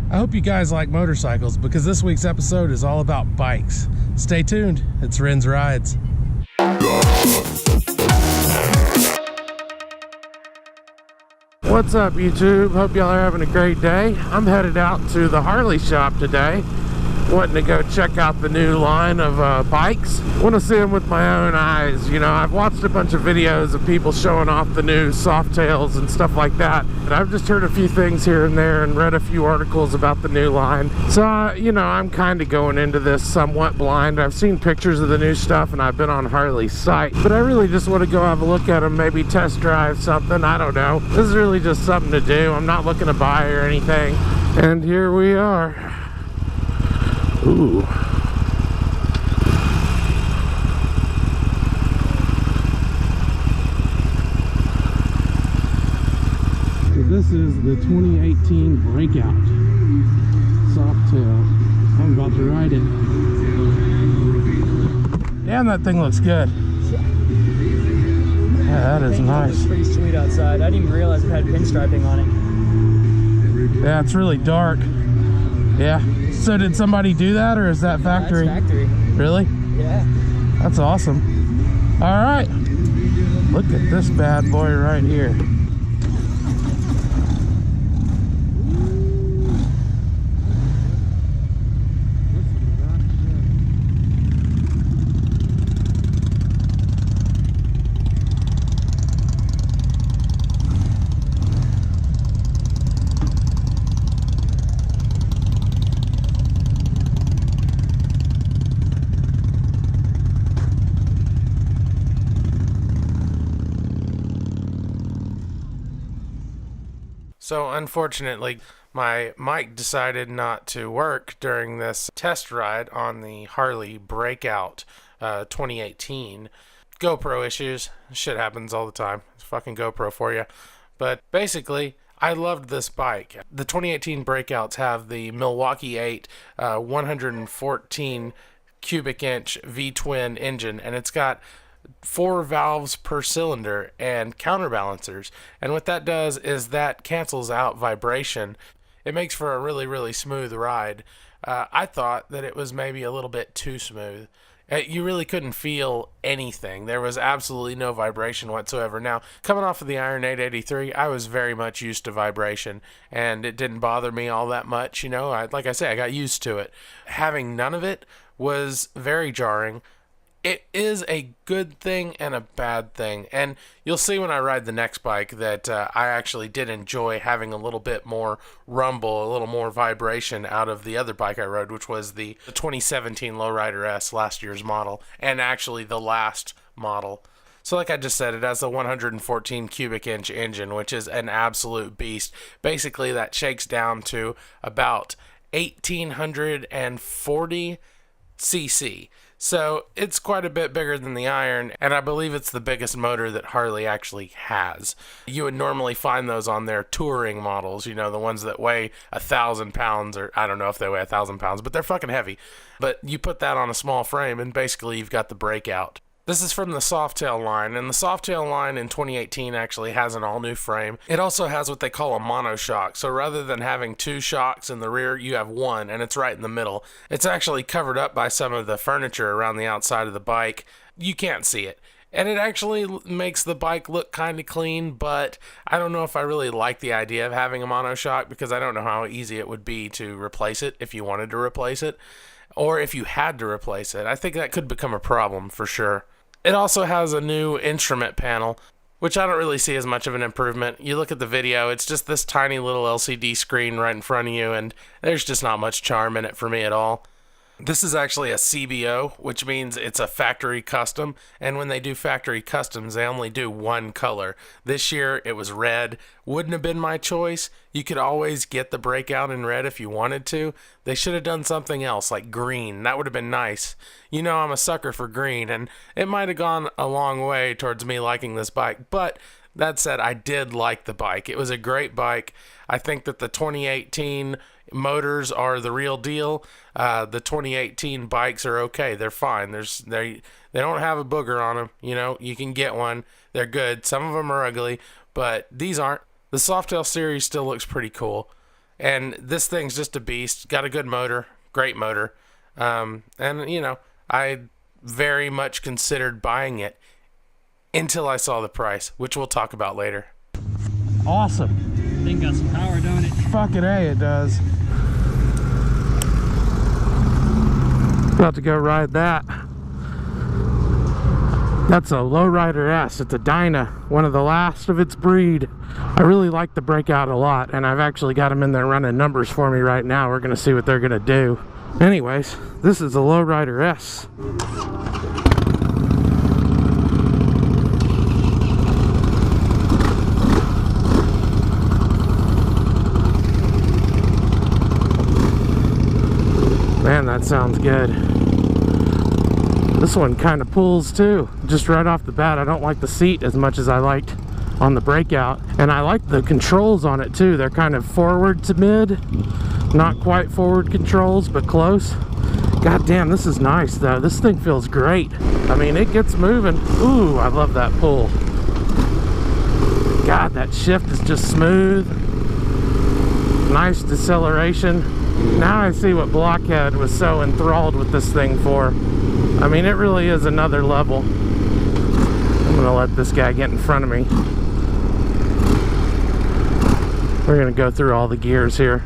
I hope you guys like motorcycles because this week's episode is all about bikes. Stay tuned, it's Ren's Rides. What's up, YouTube? Hope y'all are having a great day. I'm headed out to the Harley shop today, wanting to go check out the new line of bikes. Want to see them with my own eyes. You know, I've watched a bunch of videos of people showing off the new Softails and stuff like that, and I've just heard a few things here and there and read a few articles about the new line. So, you know, I'm kind of going into this somewhat blind. I've seen pictures of the new stuff and I've been on Harley's site, but I really just want to go have a look at them, maybe test drive something. I don't know. This is really just something to do. I'm not looking to buy or anything. And here we are. Ooh. So this is the 2018 Breakout Softail. I'm about to ride it. Damn, that thing looks good. Yeah, that is nice. It's pretty sweet outside. I didn't even realize it had pinstriping on it. Yeah, it's really dark. Yeah. So did somebody do that, or is that factory? That's factory. Really? Yeah. That's awesome. All right. Look at this bad boy right here. So unfortunately, my mic decided not to work during this test ride on the Harley Breakout 2018. GoPro issues. Shit happens all the time. It's fucking GoPro for you. But basically, I loved this bike. The 2018 Breakouts have the Milwaukee 8 114 cubic inch V-twin engine, and it's got 4 valves per cylinder and counterbalancers, and what that does is that cancels out vibration. It makes for a really smooth ride. I thought that it was maybe a little bit too smooth. You really couldn't feel anything. There was absolutely no vibration whatsoever. Now, coming off of the Iron 883, I was very much used to vibration, and it didn't bother me all that much. You know, like I say, I got used to it. Having none of it was very jarring. It is a good thing and a bad thing, and you'll see when I ride the next bike that I actually did enjoy having a little bit more rumble, a little more vibration out of the other bike I rode, which was the 2017 Lowrider S, last year's model, and actually the last model. So like I just said, it has a 114 cubic inch engine, which is an absolute beast. Basically, that shakes down to about 1,840 cc. So it's quite a bit bigger than the Iron, and I believe it's the biggest motor that Harley actually has. You would normally find those on their touring models, you know, the ones that weigh 1,000 pounds, or I don't know if they weigh 1,000 pounds, but they're fucking heavy. But you put that on a small frame, and basically you've got the Breakout. This is from the Softail line, and the Softail line in 2018 actually has an all-new frame. It also has what they call a monoshock, so rather than having 2 shocks in the rear, you have 1, and it's right in the middle. It's actually covered up by some of the furniture around the outside of the bike. You can't see it. And it actually makes the bike look kind of clean, but I don't know if I really like the idea of having a monoshock because I don't know how easy it would be to replace it if you wanted to replace it, or if you had to replace it. I think that could become a problem for sure. It also has a new instrument panel, which I don't really see as much of an improvement. You look at the video, it's just this tiny little LCD screen right in front of you, and there's just not much charm in it for me at all. This is actually a CBO, which means it's a factory custom, and when they do factory customs, they only do one color. This year, it was red. Wouldn't have been my choice. You could always get the Breakout in red if you wanted to. They should have done something else, like green. That would have been nice. You know I'm a sucker for green, and it might have gone a long way towards me liking this bike, but that said, I did like the bike. It was a great bike. I think that the 2018 motors are the real deal. The 2018 bikes are okay. They're fine. They don't have a booger on them. You know, you can get one. They're good. Some of them are ugly, but these aren't. The Softail series still looks pretty cool. And this thing's just a beast. Got a good motor, great motor. And, you know, I very much considered buying it until I saw the price, which we'll talk about later. Awesome. Thing got some power, don't it? Fucking A, it does. About to go ride that. That's a Lowrider S. It's a Dyna, one of the last of its breed. I really like the Breakout a lot, and I've actually got them in there running numbers for me right now. We're gonna see what they're gonna do. Anyways, this is a Lowrider S. Man, that sounds good. This one kind of pulls too. Just right off the bat, I don't like the seat as much as I liked on the Breakout. And I like the controls on it too. They're kind of forward to mid. Not quite forward controls, but close. God damn, this is nice though. This thing feels great. I mean, it gets moving. Ooh, I love that pull. God, that shift is just smooth. Nice deceleration. Now I see what Blockhead was so enthralled with this thing for. I mean, it really is another level. I'm gonna let this guy get in front of me. We're gonna go through all the gears here.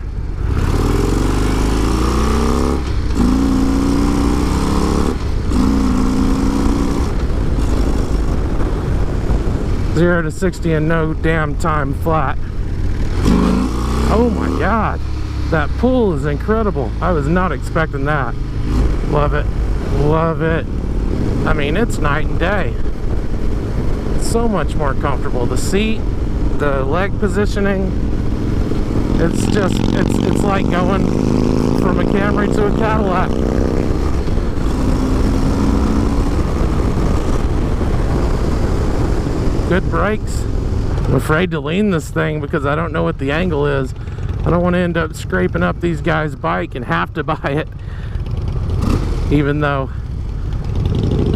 Zero to 60 in no damn time flat. Oh my God. That pull is incredible. I was not expecting that. Love it. Love it. I mean, it's night and day. So much more comfortable. The seat, the leg positioning. It's just, it's like going from a Camry to a Cadillac. Good brakes. I'm afraid to lean this thing because I don't know what the angle is. I don't want to end up scraping up these guys' bike and have to buy it. Even though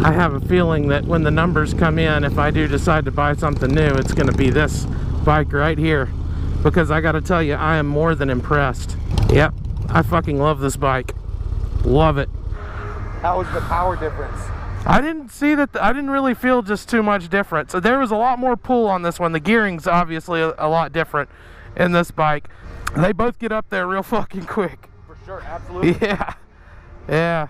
I have a feeling that when the numbers come in, if I do decide to buy something new, it's going to be this bike right here. Because I got to tell you, I am more than impressed. Yep, I fucking love this bike. Love it. How was the power difference? I didn't see that. I didn't really feel just too much difference. So there was a lot more pull on this one. The gearing's obviously a lot different in this bike. They both get up there real fucking quick. For sure, absolutely. Yeah. Yeah.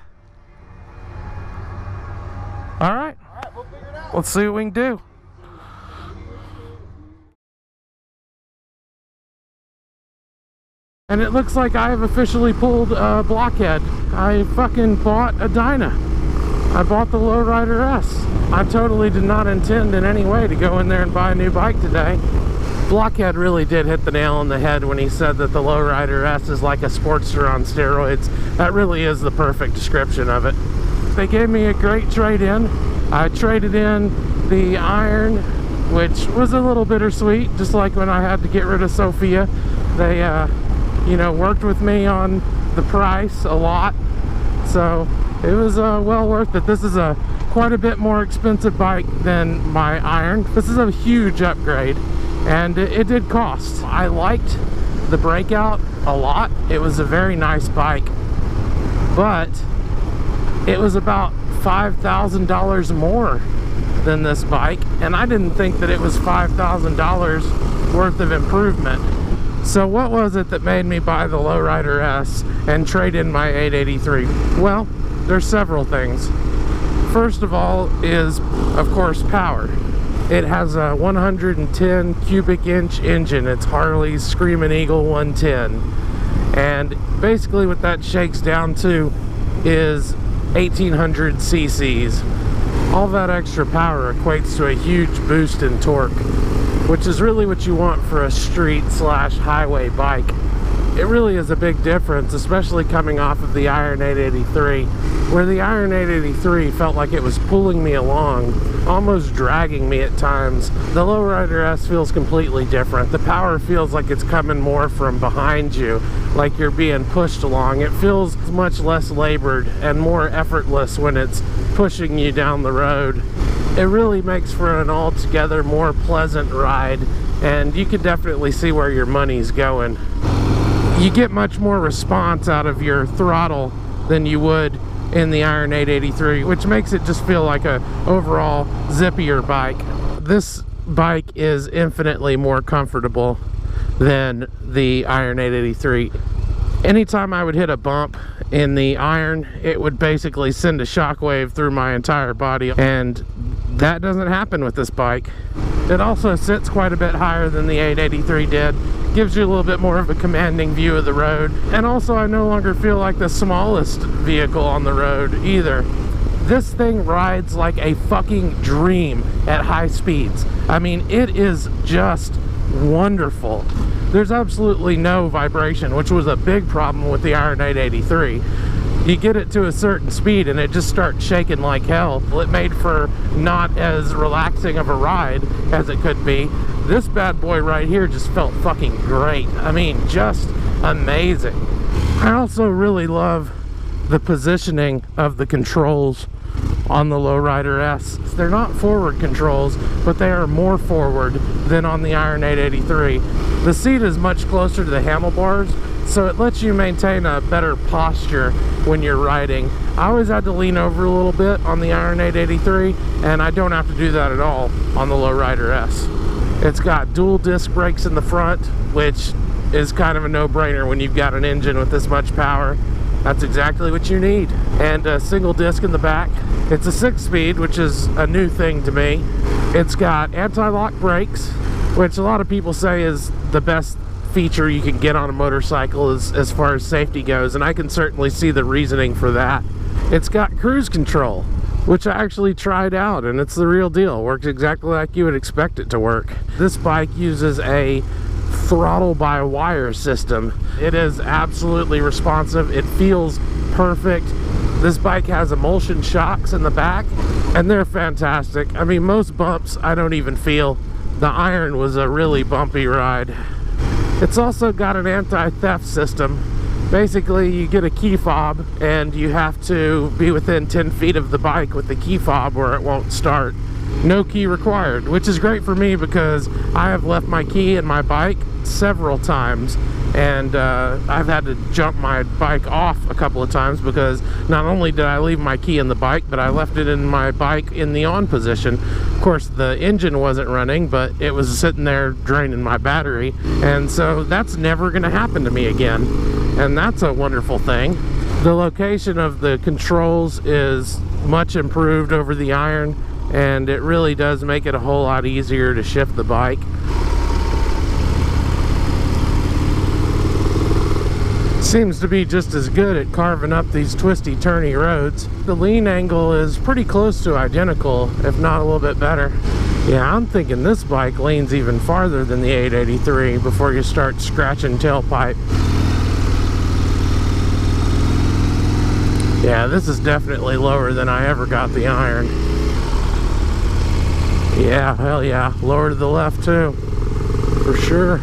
All right. All right, we'll figure it out. Let's see what we can do. And it looks like I have officially pulled Blockhead. I fucking bought a Dyna. I bought the Lowrider S. I totally did not intend in any way to go in there and buy a new bike today. Blockhead really did hit the nail on the head when he said that the Lowrider S is like a Sportster on steroids. That really is the perfect description of it. They gave me a great trade-in. I traded in the iron, which was a little bittersweet, just like when I had to get rid of Sophia. They, you know, worked with me on the price a lot, so it was well worth it. This is a quite a bit more expensive bike than my iron. This is a huge upgrade. And it did cost. I liked the Breakout a lot. It was a very nice bike, but it was about $5,000 more than this bike, and I didn't think that it was $5,000 worth of improvement. So what was it that made me buy the Lowrider S and trade in my 883? Well, there's several things. First of all is, of course, power. It has a 110 cubic inch engine. It's Harley's Screaming Eagle 110. And basically what that shakes down to is 1800 cc's. All that extra power equates to a huge boost in torque, which is really what you want for a street/highway bike. It really is a big difference, especially coming off of the Iron 883, where the Iron 883 felt like it was pulling me along, almost dragging me at times. The Lowrider S feels completely different. The power feels like it's coming more from behind you, like you're being pushed along. It feels much less labored and more effortless when it's pushing you down the road. It really makes for an altogether more pleasant ride, and you can definitely see where your money's going. you get much more response out of your throttle than you would in the Iron 883, which makes it just feel like a overall zippier bike. This bike is infinitely more comfortable than the Iron 883. Anytime I would hit a bump in the Iron, it would basically send a shockwave through my entire body, and that doesn't happen with this bike. It also sits quite a bit higher than the 883 did, gives you a little bit more of a commanding view of the road, and also I no longer feel like the smallest vehicle on the road either. This thing rides like a fucking dream at high speeds. I mean, it is just wonderful. There's absolutely no vibration, which was a big problem with the Iron 883. You get it to a certain speed and it just starts shaking like hell. It made for not as relaxing of a ride as it could be. This bad boy right here just felt fucking great. I mean, just amazing. I also really love the positioning of the controls on the Lowrider S. They're not forward controls, but they are more forward than on the Iron 883. The seat is much closer to the handlebars, so it lets you maintain a better posture when you're riding. I always had to lean over a little bit on the Iron 883, and I don't have to do that at all on the Lowrider S. It's got dual disc brakes in the front, which is kind of a no-brainer when you've got an engine with this much power. That's exactly what you need. And a single disc in the back. It's a 6-speed, which is a new thing to me. It's got anti-lock brakes, which a lot of people say is the best feature you can get on a motorcycle as far as safety goes, and I can certainly see the reasoning for that. It's got cruise control, which I actually tried out, and it's the real deal. Works exactly like you would expect it to work. This bike uses a throttle by wire system. It is absolutely responsive. It feels perfect. This bike has emulsion shocks in the back, and they're fantastic. I mean, most bumps I don't even feel. The Iron was a really bumpy ride. It's also got an anti-theft system. Basically, you get a key fob and you have to be within 10 feet of the bike with the key fob or it won't start. No key required, which is great for me because I have left my key in my bike several times, and I've had to jump my bike off a couple of times because not only did I leave my key in the bike, but I left it in my bike in the on position. Of course, the engine wasn't running, but it was sitting there draining my battery, and so that's never going to happen to me again, and that's a wonderful thing. The location of the controls is much improved over the Iron, and it really does make it a whole lot easier to shift the bike. Seems to be just as good at carving up these twisty turny roads. The lean angle is pretty close to identical, if not a little bit better. Yeah, I'm thinking this bike leans even farther than the 883 before you start scratching tailpipe. Yeah, this is definitely lower than I ever got the Iron. Yeah, hell yeah, lower to the left too, for sure.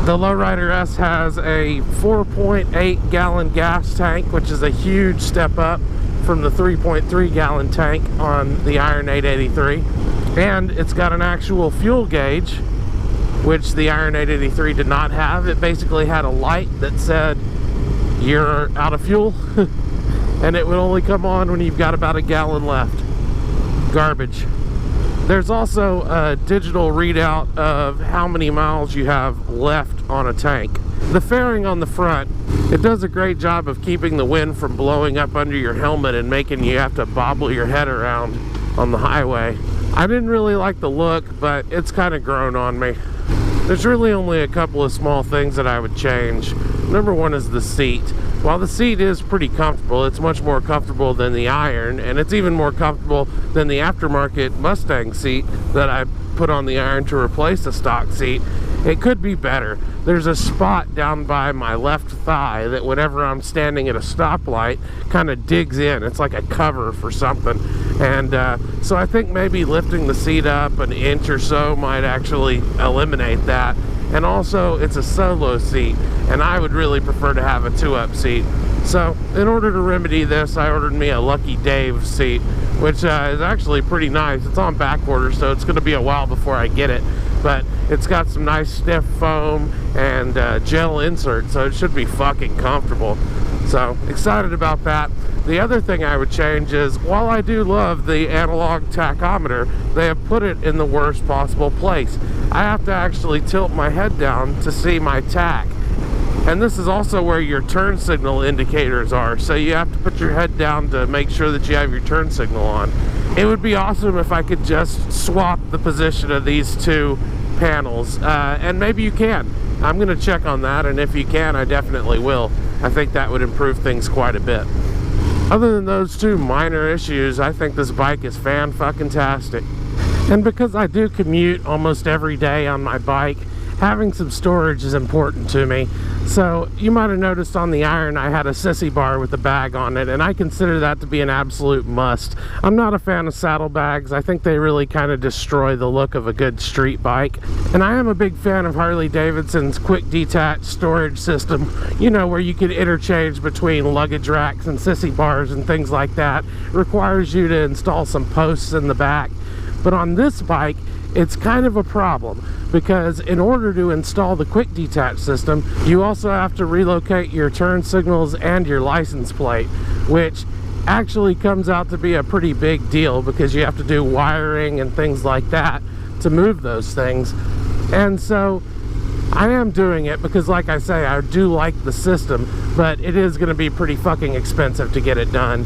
The Lowrider S has a 4.8 gallon gas tank, which is a huge step up from the 3.3 gallon tank on the Iron 883. And it's got an actual fuel gauge, which the Iron 883 did not have. It basically had a light that said you're out of fuel, and it would only come on when you've got about a gallon left. Garbage. There's also a digital readout of how many miles you have left on a tank. The fairing on the front, it does a great job of keeping the wind from blowing up under your helmet and making you have to bobble your head around on the highway. I didn't really like the look, but it's kind of grown on me. There's really only a couple of small things that I would change. Number one is the seat. While the seat is pretty comfortable, it's much more comfortable than the Iron, and it's even more comfortable than the aftermarket Mustang seat that I put on the Iron to replace the stock seat. It could be better. There's a spot down by my left thigh that whenever I'm standing at a stoplight kind of digs in. It's like a cover for something. And so I think maybe lifting the seat up an inch or so might actually eliminate that. And also, it's a solo seat, and I would really prefer to have a 2-up seat. So, in order to remedy this, I ordered me a Lucky Dave seat, which is actually pretty nice. It's on back order, so it's going to be a while before I get it. but it's got some nice stiff foam and gel insert, so it should be fucking comfortable. So excited about that. The other thing I would change is, while I do love the analog tachometer, they have put it in the worst possible place. I have to actually tilt my head down to see my tach. And this is also where your turn signal indicators are, so you have to put your head down to make sure that you have your turn signal on. It would be awesome if I could just swap the position of these two panels, and maybe you can. I'm going to check on that, and if you can, I definitely will. I think that would improve things quite a bit. Other than those two minor issues, I think this bike is fan-fucking-tastic. And because I do commute almost every day on my bike, having some storage is important to me. So you might have noticed on the iron I had a sissy bar with a bag on it, and I consider that to be an absolute must. I'm not a fan of saddlebags. I think they really kind of destroy the look of a good street bike. And I am a big fan of Harley Davidson's quick detach storage system, you know, where you can interchange between luggage racks and sissy bars and things like that. It requires you to install some posts in the back. But on this bike, it's kind of a problem, because in order to install the quick detach system, you also have to relocate your turn signals and your license plate, which actually comes out to be a pretty big deal, because you have to do wiring and things like that to move those things. And so I am doing it because, like I say, I do like the system, but it is going to be pretty fucking expensive to get it done.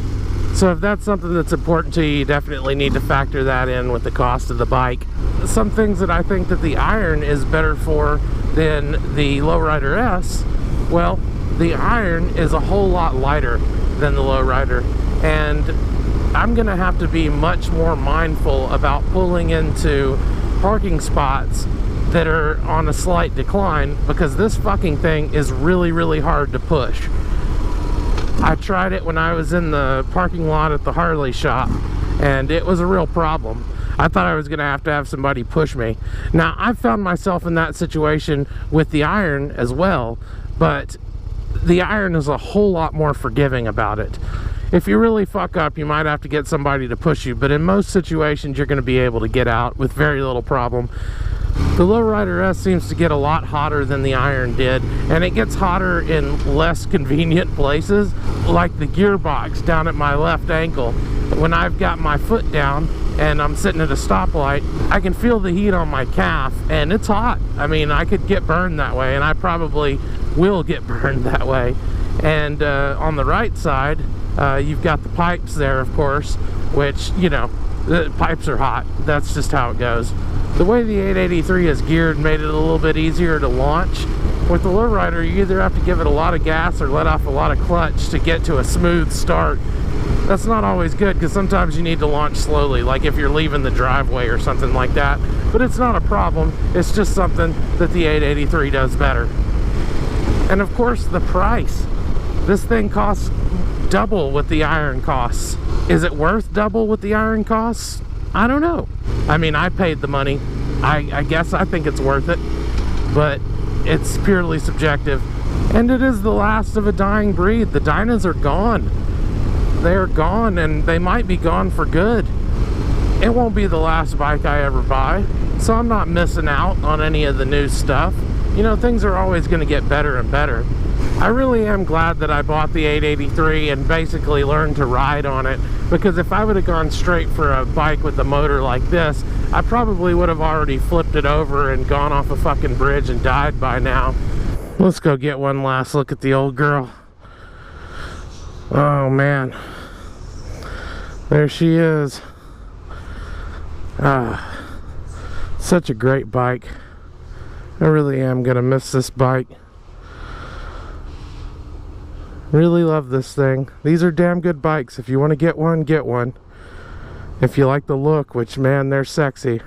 So if that's something that's important to you, you definitely need to factor that in with the cost of the bike. Some things that I think that the iron is better for than the Lowrider S, well, the iron is a whole lot lighter than the Lowrider, and I'm gonna have to be much more mindful about pulling into parking spots that are on a slight decline, because this fucking thing is really, really hard to push. I tried it when I was in the parking lot at the Harley shop, and it was a real problem. I thought I was going to have somebody push me. Now, I've found myself in that situation with the iron as well, but the iron is a whole lot more forgiving about it. If you really fuck up, you might have to get somebody to push you, but in most situations, you're going to be able to get out with very little problem. The Lowrider S seems to get a lot hotter than the iron did, and it gets hotter in less convenient places, like the gearbox down at my left ankle. When I've got my foot down and I'm sitting at a stoplight, I can feel the heat on my calf, and it's hot. I mean, I could get burned that way, and I probably will get burned that way. And on the right side, you've got the pipes there, of course, which, you know, the pipes are hot. That's just how it goes. The way the 883 is geared made it a little bit easier to launch. With the Lowrider, you either have to give it a lot of gas or let off a lot of clutch to get to a smooth start. That's not always good, because sometimes you need to launch slowly, like if you're leaving the driveway or something like that. But it's not a problem. It's just something that the 883 does better. And of course, the price. This thing costs double what the iron costs. Is it worth double what the iron costs? I don't know. I mean, I paid the money. I guess I think it's worth it, but it's purely subjective. And it is the last of a dying breed. The Dynas are gone. They are gone, and they might be gone for good. It won't be the last bike I ever buy, so I'm not missing out on any of the new stuff. You know, things are always going to get better and better. I really am glad that I bought the 883 and basically learned to ride on it, because if I would have gone straight for a bike with a motor like this, I probably would have already flipped it over and gone off a fucking bridge and died by now. Let's go get one last look at the old girl. Oh man, there she is. Such a great bike. I really am gonna miss this bike. Really love this thing. These are damn good bikes. If you want to get one, get one. If you like the look, which, man, they're sexy,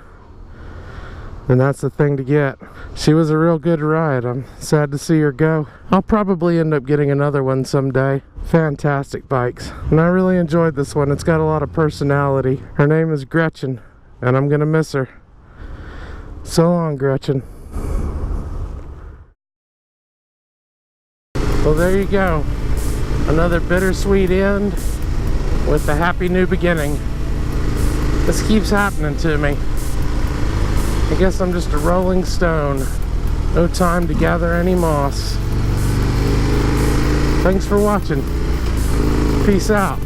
then that's the thing to get. She was a real good ride. I'm sad to see her go. I'll probably end up getting another one someday. Fantastic bikes. And I really enjoyed this one. It's got a lot of personality. Her name is Gretchen, and I'm gonna miss her. So long, Gretchen. Well, there you go. Another bittersweet end with a happy new beginning. This keeps happening to me. I guess I'm just a rolling stone. No time to gather any moss. Thanks for watching. Peace out.